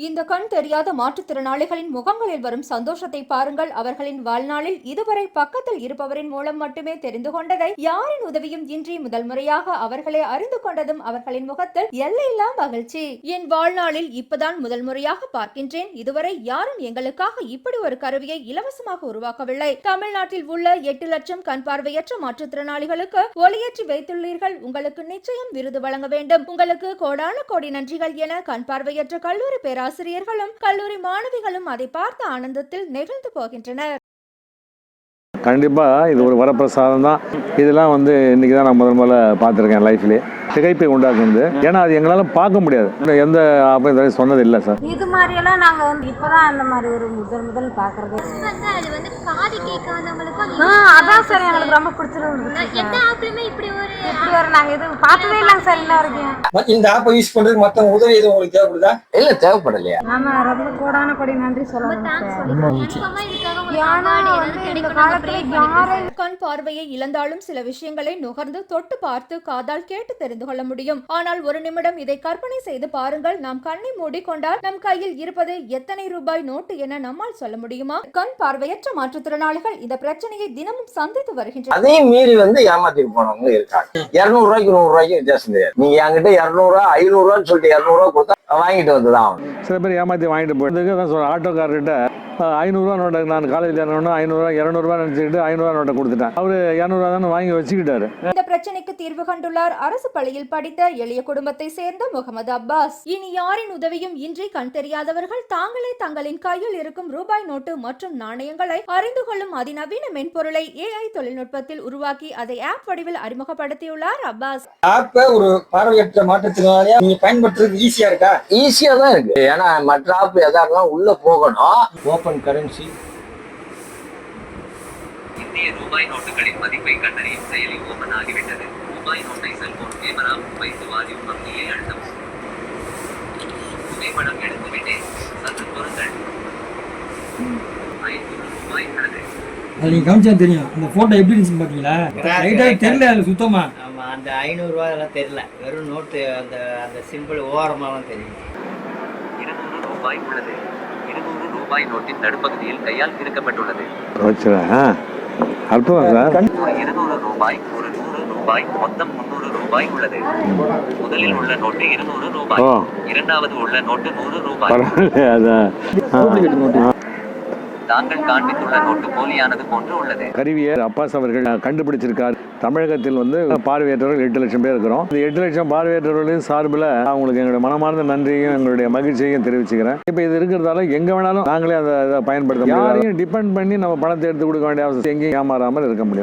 இந்த கண் தெரியாத மாற்றுத்திறனாளிகளின் முகங்களில் வரும் சந்தோஷத்தை பாருங்கள். அவர்களின் வாழ்நாளில் இதுவரை பக்கத்தில் இருப்பவரின் மூலம் மட்டுமே தெரிந்து கொண்டதை யாரின் உதவியும் இன்றி முதல் முறையாக அவர்களே அறிந்து கொண்டதும் அவர்களின் முகத்தில் எல்லையில்லா மகிழ்ச்சி. என் வாழ்நாளில் இப்பதான் முதல் முறையாக பார்க்கின்றேன். இதுவரை யாரும் எங்களுக்காக இப்படி ஒரு கருவியை இலவசமாக உருவாக்கவில்லை. தமிழ்நாட்டில் உள்ள 8 லட்சம் கண் பார்வையற்ற மாற்றுத்திறனாளிகளுக்கு ஒளியேற்றி வைத்துள்ளீர்கள். உங்களுக்கு நிச்சயம் விருது வழங்க வேண்டும். உங்களுக்கு கோடான கோடி நன்றிகள் என கண் பார்வையற்ற கல்லூரி பேராசிரியர்களும் கல்லூரி மாணவிகளும் அதை பார்த்த ஆனந்தத்தில் நெகிழ்ந்து போகின்றனர். கண்டிப்பா இது ஒரு வரப்பிரசாதம் தான். இதெல்லாம் இன்னைக்கு தான் நான் முதல்ல பார்த்துருக்கேன் லைஃப்லேயே. திகைப்பை உண்டாக்குது. ஏன்னா அது எங்களால பார்க்க முடியாது. எந்த ஆபரேஷன் சொன்னது இல்லை சார். இது மாதிரியெல்லாம் நாங்கள் இப்போதான் அந்த மாதிரி ஒரு முதல் பார்க்குறது. அதான் சார் எங்களுக்கு ரொம்ப பிடிச்சிருந்தது. நாங்கள் இது பார்த்ததே இல்லைங்க சார் இன்ன வரைக்கும். இந்த ஆப்பை யூஸ் பண்றதுக்கு மற்ற உதவி எதுவும் உங்களுக்கு தேவைப்படுதா? இல்ல தேவைப்படலையா? ஆமா, ரொம்ப கோடான கோடி நன்றி சொல்லலாம். கண் பார்வையை இழந்தாலும் சில விஷயங்களை நுகர்ந்து தொட்டு பார்த்து காதால் கேட்டு தெரிந்து கொள்ள முடியும். ஆனால் ஒரு நிமிடம் இதை கற்பனை செய்து பாருங்கள். நாம் கண்ணை மூடிக்கொண்டால் நம் கையில் இருப்பது எத்தனை ரூபாய் நோட்டு என நம்மால் சொல்ல முடியுமா? கண் பார்வையற்ற மாற்றுத்திறனாளிகள் இந்த பிரச்சனையை தினமும் சந்தித்து வருகின்றனர். அதையும் மீறி ஏமாத்திட்டு போனவங்க இருக்காங்க. 200 ரூபாய்க்கு 100 ரூபாய்க்கு வித்தியாசம் தெரியாது. நீங்க என்கிட்ட 200 500 ரூபான்னு சொல்லிட்டு 200 ரூபாய் கொடுத்தா வாங்கிட்டு வந்துதான். சில பேர் ஏமாத்தி வாங்கிட்டு போயிட்டு ஆட்டோக்காரர்கிட்ட 500 ரூபா நோட்டை நான் காலேஜில் இறங்கணும் 500 ரூபா 200 ரூபா நினைச்சுக்கிட்டு 500 ரூபா நோட்டை கொடுத்துட்டேன். அவரு 200 ரூபா தானே வாங்கி வச்சுக்கிட்டாரு. இந்த பிரச்சனைக்கு தீர்வு கண்டுள்ளார் அரசு பள்ளியில் படித்த எளிய குடும்பத்தை சேர்ந்த முகமது அப்பாஸ். இனி யாரின் உதவியும் இன்றி கண் தெரியாதவர்கள் தாங்களே தங்களின் கையில் இருக்கும் ரூபாய் நோட்டு மற்றும் நாணயங்களை அறிந்து கொள்ளும் அதிநவீன மென்பொருளை AI தொழில்நுட்பத்தில் உருவாக்கி அதை ஆப் வடிவில் அறிமுகப்படுத்தியுள்ளார் அப்பாஸ். ஆப்பை ஒரு பார்வையற்ற மாற்றத்தினாலே நீங்க பயன்படுத்துறது ஈஸியா இருக்கா? ஈஸியா தான் இருக்கு. ஏன்னா மற்ற ஆப் எதா இருந்தாலும் உள்ள போகணும். ஓபன் கரன்சி இந்திய ரூபாய் நோட்டுகளின் மதிப்பை கண்டறியும் செயலி ஓபன் ஆகிவிட்டது. ரூபாய் நோட்டை செல்போன் கேமரா வைத்து வாரியும் வங்கியை அழுத்தவும். புகைப்படம் எடுத்துவிட்டேன். சற்று பொருங்கள். 500 ரூபாய் உள்ளது. அது நீங்க கவனிச்சா தெரியும். அந்த போட்டோ எப்படி இருந்துச்சு பாத்தீங்களா? ரைட்டா தெரியல அது சுத்தமா. ஆமா, அந்த 500 ரூபாய் எல்லாம் தெரியல. வெறும் நோட்டு அந்த சிம்பிள் ஓரமாலாம் தெரியும். 200 ரூபாய் உள்ளது. 200 ரூபாய் நோட்டின் நடுப்பகுதியில் கையால் கிறுக்கப்பட்டுள்ளது. 200 ரூபாய், ஒரு 100 ரூபாய், மொத்தம் 300 ரூபாய் உள்ளது. முதலில் உள்ள நோட்டு 200 ரூபாய். இரண்டாவது உள்ள நோட்டு 100 ரூபாய். தாங்கள் காண்பித்துள்ள நோட்டு போலியானது போன்று உள்ளது. கருவியை அப்பாஸ் அவர்கள் கண்டுபிடிச்சிருக்கார். தமிழகத்தில் பார்வையற்றவர்கள் 8 லட்சம் பேர் இருக்கிறோம். இந்த 8 லட்சம் பார்வையற்றவர்களின் சார்பில் அவங்களுக்கு எங்களுடைய மனமார்ந்த நன்றியையும் எங்களுடைய மகிழ்ச்சியையும் தெரிவிச்சுக்கிறேன். இப்போ இது இருக்கிறதால எங்க வேணாலும் நாங்களே அதை பயன்படுத்த முடியும். யாரையும் டிபெண்ட் பண்ணி நம்ம பணத்தை எடுத்து கொடுக்க வேண்டிய அவசியம் எங்கேயும் ஏமாறாமல் இருக்க முடியும்.